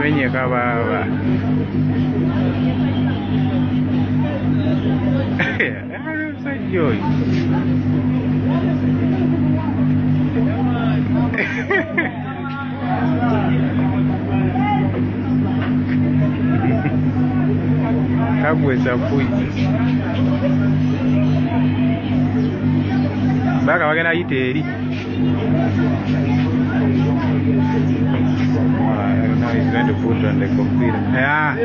amenyeka baba. Joy. Kabweza fuji. Baka wagena iteri. Now he's going to put on the computer. Yeah.